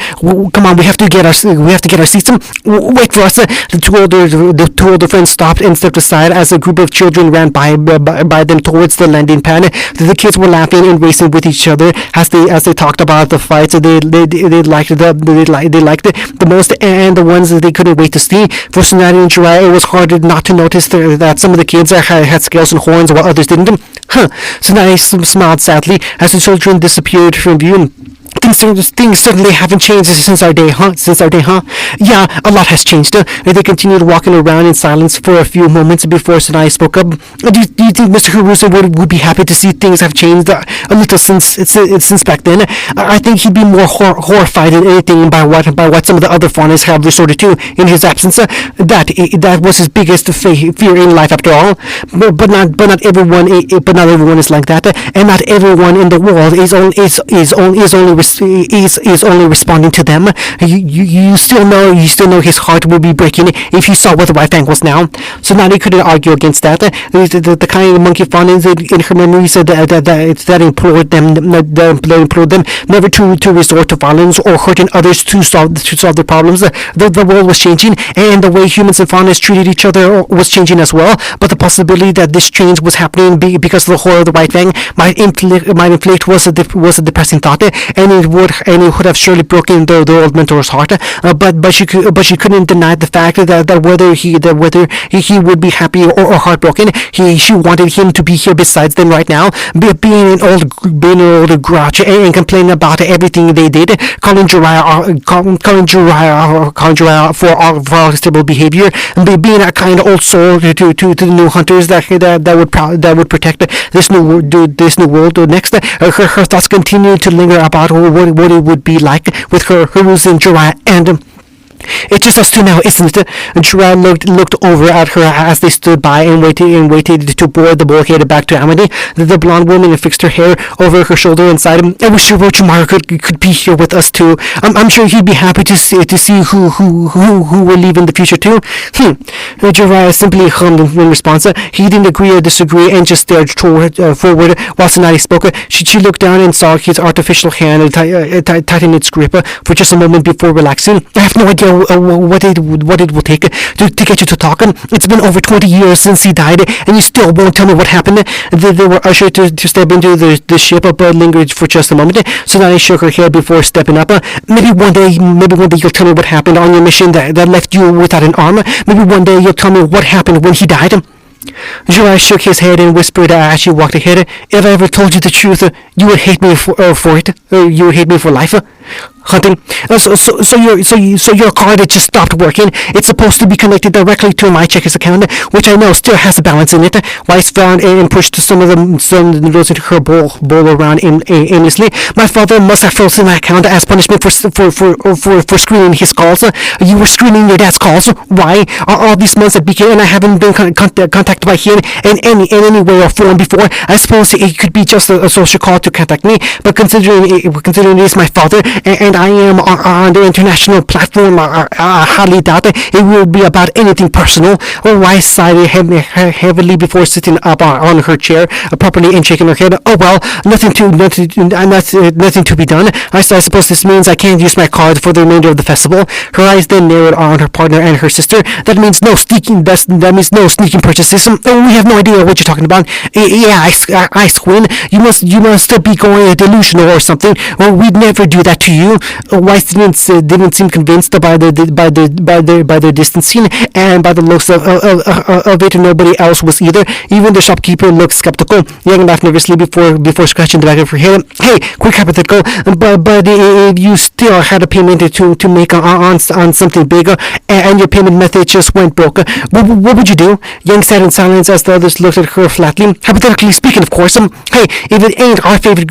we have to get our seats. Wait for us. course, the two older friends stopped and stepped aside as a group of children ran by them towards the landing pad. The kids were laughing and racing with each other as they talked about the fights they liked the most, and the ones that they couldn't wait to see. For Tsunade and Jiraiya, it was hard not to notice that some of the kids had scales and horns while others didn't. Tsunade smiled sadly as the children disappeared from view. Things certainly haven't changed since our day, huh? Yeah, a lot has changed. They continued walking around in silence for a few moments before Tsunade spoke up. Do you think Mr. Harusa would be happy to see things have changed a little since back then? I think he'd be more horrified than anything by what some of the other faunas have resorted to in his absence. That was his biggest fear in life, after all. But not everyone is like that, and not everyone in the world is only responding to them. You still know his heart would be breaking if he saw what the right thing was now. So now they couldn't argue against that. The kind of monkey faunas in her memory said that implored them never to resort to violence or hurting others to solve their problems. The world was changing, and the way humans and faunas treated each other was changing as well. But the possibility that this change was happening because of the horror of the right thing might inflict was a depressing thought, and it would have surely broken the old mentor's heart. But she couldn't deny the fact that whether he would be happy or heartbroken, she wanted him to be here besides them right now. Being an old grouch and complaining about everything they did, calling Jiraiya for all his terrible behavior, being a kind of old soul to the new hunters that would protect this new world next. Her thoughts continued to linger about what it would be like with Harusa and Jiraiya, and it's just us two now, isn't it? Jiraiya looked over at her as they stood by and waited to board the bulkhead back to Amity. The blonde woman fixed her hair over her shoulder and sighed, I wish Orochimaru could be here with us too. I'm sure he'd be happy to see who will leave in the future too. Jiraiya simply hummed in response. He didn't agree or disagree and just stared forward while Tsunade spoke. She looked down and saw his artificial hand tighten its grip for just a moment before relaxing. I have no idea what it will take to get you to talk. It's been over 20 years since he died, and you still won't tell me what happened. They were ushered to step into the ship, but lingered for just a moment. So now I shook her head before stepping up. Maybe one day you'll tell me what happened on your mission that left you without an arm. Maybe one day you'll tell me what happened when he died. Jiraiya shook his head and whispered as she walked ahead, if I ever told you the truth, you would hate me for it. You would hate me for life. Hunting. So your card just stopped working. It's supposed to be connected directly to my checkers account, which I know still has a balance in it. Weiss frowned and pushed some of the noodles into her bowl around aimlessly. My father must have frozen my account as punishment for screening his calls. You were screening your dad's calls. Why? All these months at BK and I haven't been contacted by him in any way or form before. I suppose it could be just a social call to contact me, but considering it is my father and I am on the international platform, I hardly doubt it will be about anything personal. Weiss sighed heavily before sitting up on her chair properly and shaking her head. Oh well, nothing to be done. I suppose this means I can't use my card for the remainder of the festival. Her eyes then narrowed on her partner and her sister. That means no sneaking. That means no sneaking purchases. We have no idea what you're talking about. Yeah, I squint. You must be going delusional or something. Well, we'd never do that to you. Weiss didn't seem convinced by their distancing, and by the looks of it, nobody else was either. Even the shopkeeper looked skeptical. Yang laughed nervously before scratching the back of her head. Hey, quick hypothetical, but if you still had a payment to make on something bigger, and your payment method just went broke, what would you do? Yang sat in silence as the others looked at her flatly. Hypothetically speaking, of course. Hey, if it ain't our favorite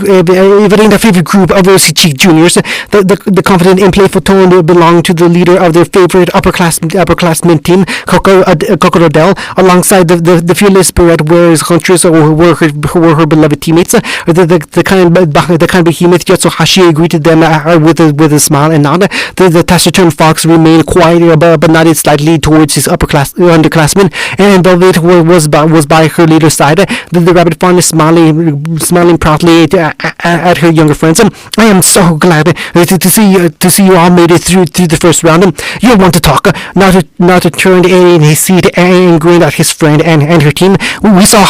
group of OCG juniors, the confident and playful tone belonged to the leader of their favorite upperclassmen team, Coco Dell, alongside the fearless spirit whereas Huntress were her beloved teammates. The kind behemoth Yatsuhashi greeted them with a smile and nod. The taciturn fox remained quiet but nodded slightly towards his underclassmen, and Velvet was by her leader's side. The rabbit fawn smiling proudly at her younger friends. I am so glad to see you all made it through the first round. You'll want to talk. Naruto turned in his seat and grinned at his friend and her team. We saw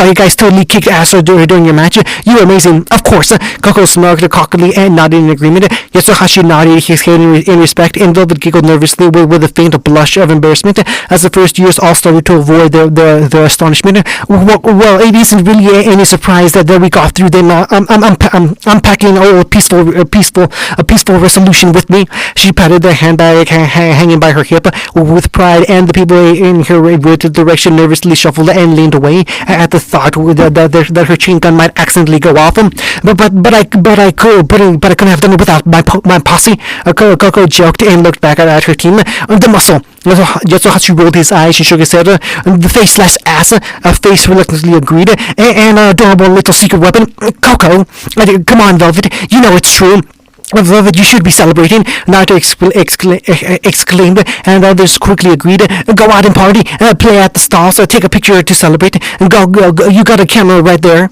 you guys totally kicked ass during your match. You were amazing. Of course. Coco smirked cockily and nodded in agreement. Yatsuhashi nodded his head in respect, and Velvet giggled nervously with a faint blush of embarrassment as the first years all started to avoid their astonishment. Well, it isn't really any surprise that we got through them. I'm packing a peaceful resolution with me. She patted the handbag hanging by her hip with pride, and the people in her direction nervously shuffled and leaned away at the thought that her chain gun might accidentally go off. But I couldn't have done it without my posse. Coco joked and looked back at her team. The muscle. Yatsuhashi rolled his eyes and shook his head. The face/ass. Face reluctantly agreed. And an adorable little secret weapon. Coco. Come on, Velvet. You know it's true. Velvet, you should be celebrating. Naruto exclaimed, and others quickly agreed. Go out and party, play at the stalls, take a picture to celebrate. Go, you got a camera right there.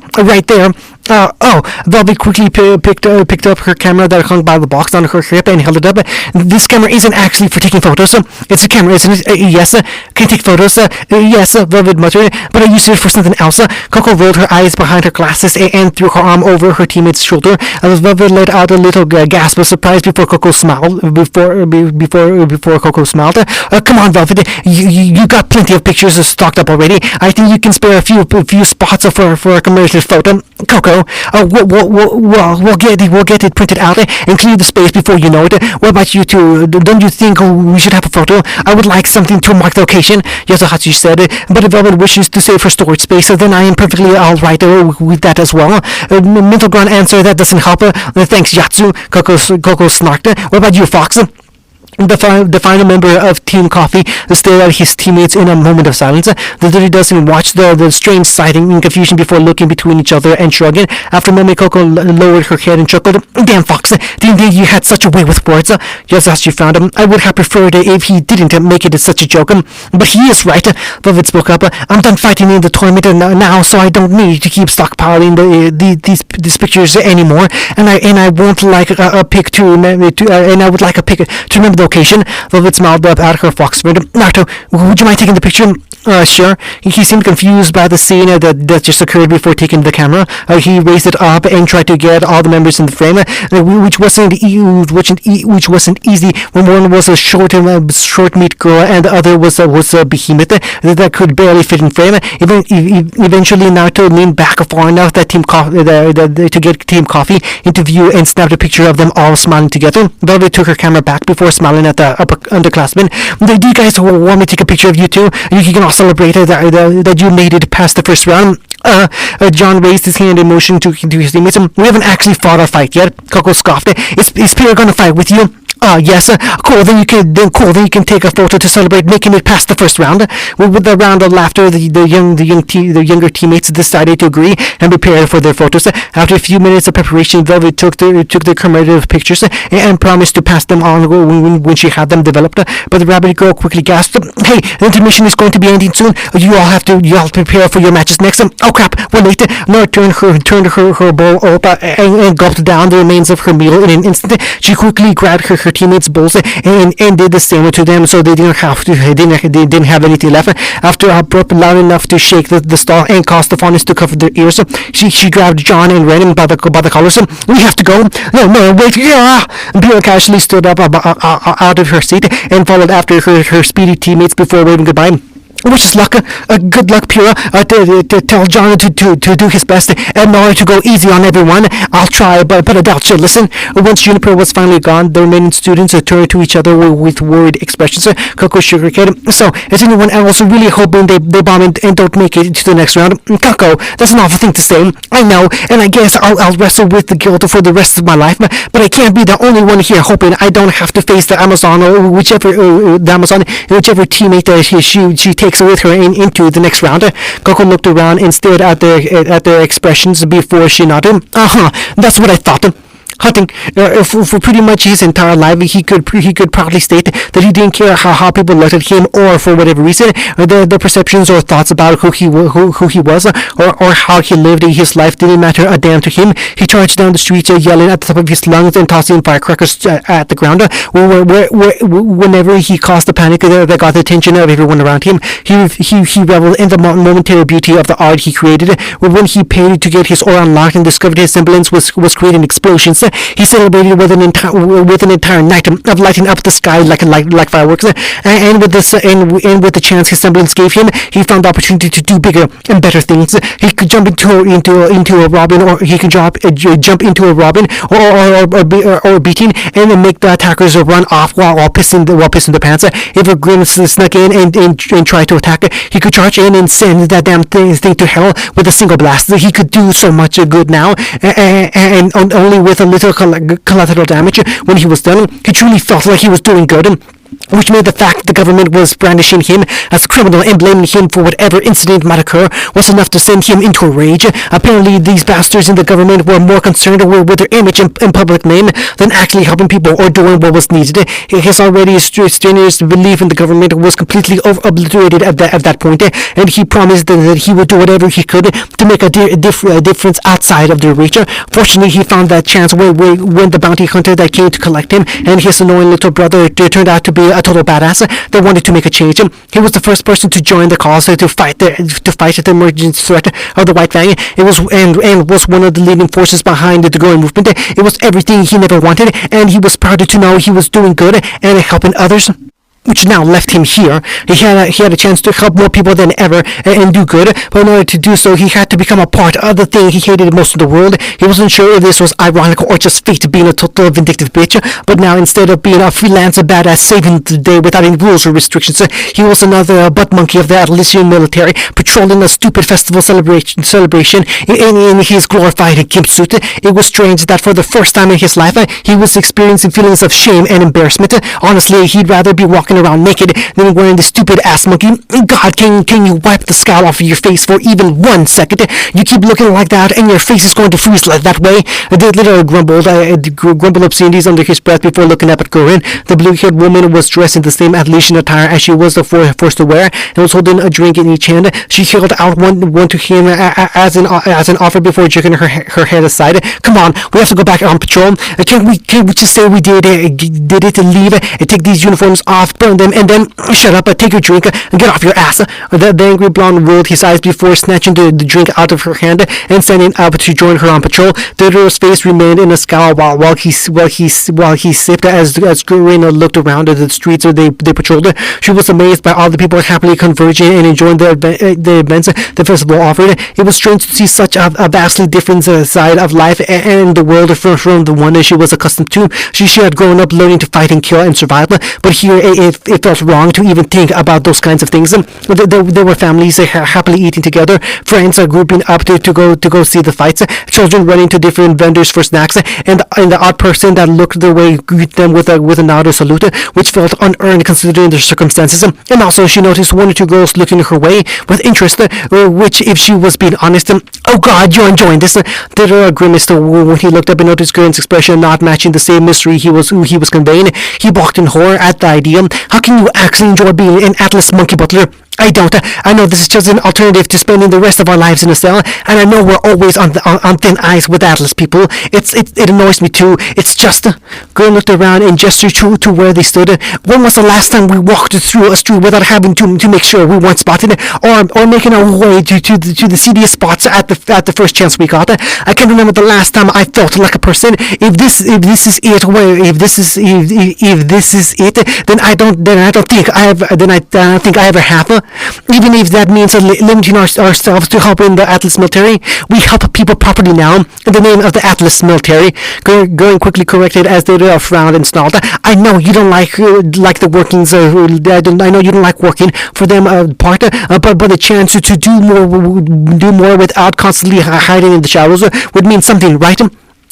Velvet quickly picked up her camera that hung by the box on her hip and held it up. This camera isn't actually for taking photos. It's a camera, isn't it? Yes. Can you take photos? Yes, Velvet muttered, but I used it for something else. Coco rolled her eyes behind her glasses and threw her arm over her teammate's shoulder. Velvet let out a little gasp of surprise before Coco smiled. Before Coco smiled. Come on, Velvet. You got plenty of pictures stocked up already. I think you can spare a few spots for a commemorative photo. Coco, we'll get it printed out and clear the space before you know it. What about you two? Don't you think we should have a photo? I would like something to mark the occasion, Yatsuhashi said. But if Velvet wishes to save her storage space, then I am perfectly alright with that as well. Mental grunt answer, that doesn't help. Thanks, Yatsu. Coco snarked. What about you, Fox? The final member of Team Coffee stared at his teammates in a moment of silence. The dirty dozen watched the strange sighting in confusion before looking between each other and shrugging. After a moment, Coco lowered her head and chuckled. Damn, Fox, didn't think you had such a way with words. Yatsuhashi frowned. I would have preferred it if he didn't make it such a joke. But he is right. Velvet spoke up. I'm done fighting in the tournament now, so I don't need to keep stockpiling these pictures anymore. And I won't like a pic and I would like a pic to remember the occasion. Velvet smiled up at her Fox friend. Naruto, would you mind taking the picture? Sure. He seemed confused by the scene that just occurred before taking the camera. He raised it up and tried to get all the members in the frame, which wasn't easy when one was a short meat girl and the other was a behemoth that could barely fit in frame. Eventually, Naruto leaned back far enough to get Team Coffee into view and snapped a picture of them all smiling together. Velvet took her camera back before smiling at the underclassmen. Do you guys want me to take a picture of you two? You can all celebrate that you made it past the first round. John raised his hand in motion to his teammates. We haven't actually fought our fight yet. Coco scoffed. Is Pierre gonna fight with you? Yes. Cool. Then you can take a photo to celebrate making it past the first round. With a round of laughter, the younger teammates decided to agree and prepared for their photos. After a few minutes of preparation, Velvet took the commemorative pictures and promised to pass them on when she had them developed. But the rabbit girl quickly gasped, "Hey, the intermission is going to be ending soon. You all have to prepare for your matches next." Oh crap, we're late. Nora turned her bowl up and gulped down the remains of her meal in an instant. She quickly grabbed her teammates' bowls and did the same to them, so they didn't have anything left. After a burp loud enough to shake the stall and cause the faunas to cover their ears, she grabbed John and ran him by the collars. We have to go. No, wait. Yeah. Bella casually stood up out of her seat and followed after her speedy teammates before waving goodbye. Wish us luck. Good luck, Pyrrha. Tell John to do his best and Nora to go easy on everyone. I'll try, but I doubt she'll listen. Once Juniper was finally gone, the remaining students turned to each other with worried expressions. Coco shook her head. So, is anyone else really hoping they bomb and don't make it to the next round? Coco, that's an awful thing to say. I know, and I guess I'll wrestle with the guilt for the rest of my life, but I can't be the only one here hoping I don't have to face the Amazon or whichever teammate that she takes with her into the next round. Coco looked around and stared at their expressions before she nodded. That's what I thought. hunting for pretty much his entire life. He could proudly state that he didn't care how people looked at him, or for whatever reason, the perceptions or thoughts about who he was, or how he lived his life didn't matter a damn to him. He charged down the streets, yelling at the top of his lungs and tossing firecrackers at the ground. Whenever he caused the panic that got the attention of everyone around him, he reveled in the momentary beauty of the art he created. When he paid to get his aura unlocked and discovered his semblance was creating explosions, he celebrated with an entire night of lighting up the sky like fireworks. And with the chance his semblance gave him, he found the opportunity to do bigger and better things. He could jump into a robin, or he could jump into a robin or beating, and then make the attackers run off while pissing their pants. If a grin snuck in and tried to attack, he could charge in and send that damn thing to hell with a single blast. He could do so much good now, and only with a little collateral damage. When he was done, he truly felt like he was doing good, which made the fact the government was brandishing him as a criminal and blaming him for whatever incident might occur was enough to send him into a rage. Apparently, these bastards in the government were more concerned with their image and public name than actually helping people or doing what was needed. His already strenuous belief in the government was completely obliterated at that point, and he promised that he would do whatever he could to make a difference outside of their reach. Fortunately, he found that chance when the bounty hunter that came to collect him and his annoying little brother turned out to be a total badass that wanted to make a change. He was the first person to join the cause to fight the emergent threat of the White Fang. It was and was one of the leading forces behind the growing movement. It was everything he never wanted, and he was proud to know he was doing good and helping others, which now left him here. He had a chance to help more people than ever and do good, but in order to do so, he had to become a part of the thing he hated most in the world. He wasn't sure if this was ironic or just fate being a total vindictive bitch, but now instead of being a freelance badass saving the day without any rules or restrictions, he was another butt monkey of the Atlasian military, patrolling a stupid festival celebration in his glorified gimp suit. It was strange that for the first time in his life, he was experiencing feelings of shame and embarrassment. Honestly, he'd rather be walking around naked than wearing this stupid ass monkey. God, can you wipe the scowl off of your face for even 1 second? You keep looking like that and your face is going to freeze like that way. The little grumbled obscenities under his breath before looking up at Corinne. The blue-haired woman was dressed in the same Atlasian attire as she was forced to wear and was holding a drink in each hand. She held out one to him as an offer before jerking her head aside. Come on, we have to go back on patrol. Can't we just say we did it and leave and take these uniforms off, burn them, and then shut up, take your drink, and get off your ass. The angry blonde rolled his eyes before snatching the drink out of her hand and standing up to join her on patrol. The girl's face remained in a scowl while he sipped as Corinne looked around at the streets they patrolled. She was amazed by all the people happily converging and enjoying the events the festival offered. It was strange to see such a vastly different side of life and the world from the one that she was accustomed to. She had grown up learning to fight and kill and survive, but here it felt wrong to even think about those kinds of things. There were families happily eating together, friends grouping up to go see the fights, children running to different vendors for snacks, and the odd person that looked their way greet them with a nod or salute, which felt unearned considering their circumstances. And also she noticed 1 or 2 girls looking her way with interest, which, if she was being honest, oh God, you're enjoying this. Did her grimaced when he looked up and noticed Corinne's expression not matching the same mystery he was conveying. He balked in horror at the idea. How can you actually enjoy being an Atlas monkey butler? I don't. I know this is just an alternative to spending the rest of our lives in a cell, and I know we're always on thin ice with Atlas people. It annoys me too. It's just... Girl looked around and gestured to where they stood. When was the last time we walked through a street without having to make sure we weren't spotted, or making our way to the seediest spots at the first chance we got? I can't remember the last time I felt like a person. If this is it, then I don't think I ever have. Even if that means limiting ourselves to helping the Atlas military, we help people properly now in the name of the Atlas military. Going quickly corrected as they frowned and snarled. I know you don't like the workings. I know you don't like working for them but the chance to do more without constantly hiding in the shadows would mean something, right?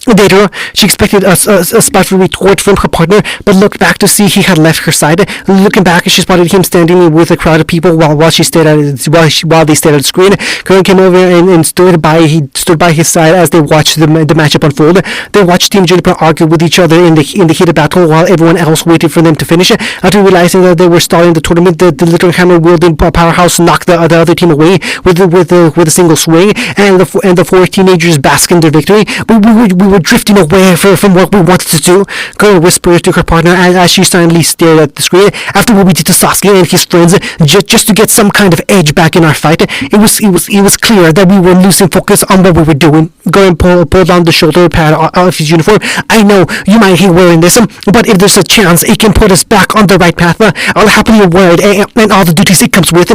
Later, she expected a spiteful retort from her partner, but looked back to see he had left her side. Looking back, she spotted him standing with a crowd of people while they stared at the screen. Karen came over and stood by his side as they watched the matchup unfold. They watched Team Juniper argue with each other in the heated battle while everyone else waited for them to finish. After realizing that they were stalling the tournament, the little hammer-wielding powerhouse knocked the other team away with a single swing, and the four teenagers basked in their victory. We were drifting away from what we wanted to do. Girl whispered to her partner as she silently stared at the screen. After what we did to Sasuke and his friends, just to get some kind of edge back in our fight, it was clear that we were losing focus on what we were doing. Girl pulled down the shoulder pad of his uniform. I know you might hate wearing this, but if there's a chance it can put us back on the right path, I'll happily wear it and all the duties it comes with.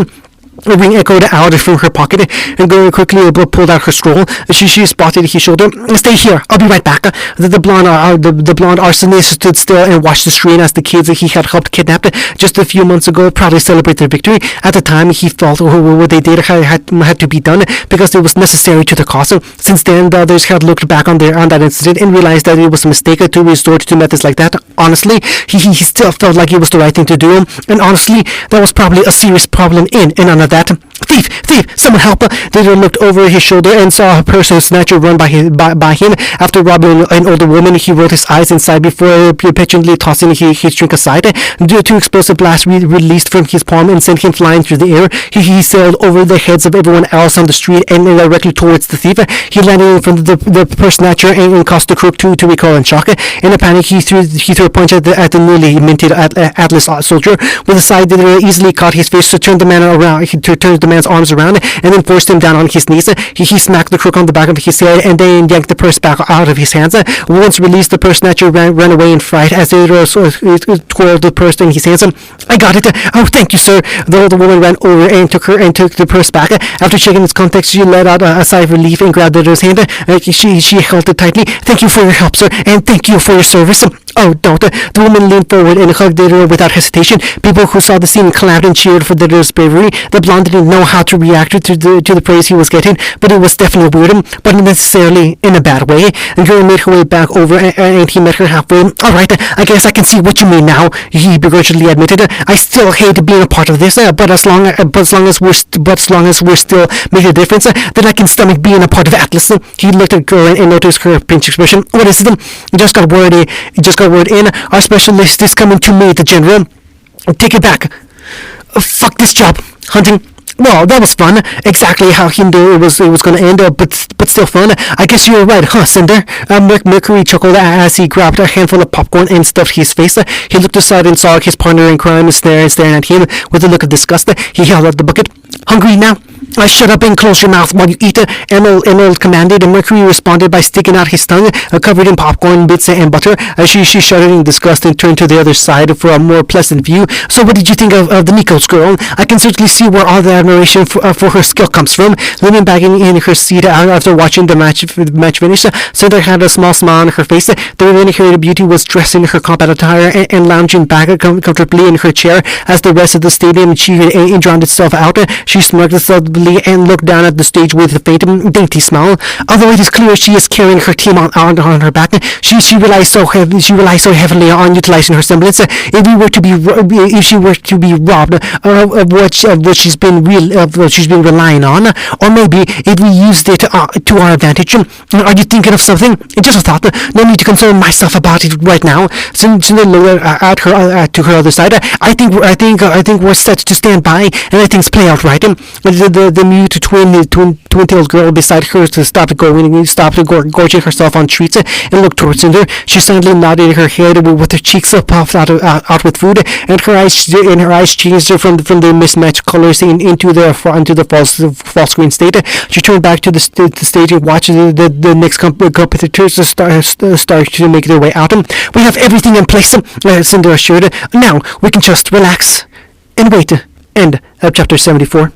A ring echoed out from her pocket, and Girl quickly pulled out her scroll. She spotted his shoulder. Stay here. I'll be right back. The blonde arsonist stood still and watched the screen as the kids he had helped kidnap just a few months ago proudly celebrate their victory. At the time, he felt what they did had to be done because it was necessary to the cause. Since then, the others had looked back on that incident and realized that it was a mistake to resort to methods like that. Honestly, he still felt like it was the right thing to do, and honestly, that was probably a serious problem in and under that. Thief! Someone help! Data looked over his shoulder and saw a person snatcher run by him. After robbing an older woman, he rolled his eyes inside before petulantly tossing his drink aside. Two explosive blasts released from his palm and sent him flying through the air. He sailed over the heads of everyone else on the street and directly towards the thief. He landed in front of the purse snatcher and caused the crook to recoil in shock. In a panic, he threw a punch at the newly minted Atlas soldier. With a side that easily caught his face, so turned the man around. He turned the man's arms around and then forced him down on his knees. He smacked the crook on the back of his head and then yanked the purse back out of his hands. Once released, the purse snatcher ran away in fright as it twirled the purse in his hands. I got it. Oh, thank you, sir. The older woman ran over and took the purse back. After checking its contents, she let out a sigh of relief and grabbed it in his hand. She held it tightly. Thank you for your help, sir, and thank you for your service. Oh, don't. The woman leaned forward and hugged Diderot without hesitation. People who saw the scene clapped and cheered for Diderot's bravery. The blonde didn't know how to react to the praise he was getting, but it was definitely weird, but not necessarily in a bad way. And Girl made her way back over, and he met her halfway. All right, I guess I can see what you mean now, he begrudgingly admitted. I still hate being a part of this, but as long as we're still making a difference, then I can stomach being a part of Atlas. He looked at Girl and noticed her pinched expression. What is it? Just got word in. Our specialist is coming to meet the general. Take it back. Fuck this job. Hunting. Well, that was fun. Exactly how he knew it was going to end, but still fun. I guess you're right, huh, Cinder? Mercury chuckled as he grabbed a handful of popcorn and stuffed his face. He looked aside and saw his partner in crime staring at him with a look of disgust. He held out the bucket. Hungry now? Shut up and close your mouth while you eat. Emerald commanded, and Mercury responded by sticking out his tongue, covered in popcorn bits and butter. She shuddered in disgust and turned to the other side for a more pleasant view. So what did you think of the Nikos girl? I can certainly see where all the admiration for her skill comes from. Leaning back in her seat after watching the match finish, Cinder had a small smile on her face. The remaining beauty was dressed in her combat attire and lounging back comfortably in her chair as the rest of the stadium cheered and drowned itself out. She smirked subtly and looked down at the stage with a faint, dainty smile. Although it is clear she is carrying her team on her back, she relies so heavily on utilizing her semblance. If she were to be robbed of what she's been relying on, or maybe if we used it to our advantage. Are you thinking of something? Just a thought. No need to concern myself about it right now. Cinder looked at her to her other side. I think we're set to stand by and let things play out right. The mute twin-tailed girl beside her stopped gorging herself on treats and looked towards Cinder. She silently nodded her head with her cheeks puffed out with food, and her eyes changed from the mismatched colors into the false green state. She turned back to the stage and watched the next competitors start to make their way out. We have everything in place, Cinder assured. Now we can just relax and wait. End of chapter 74.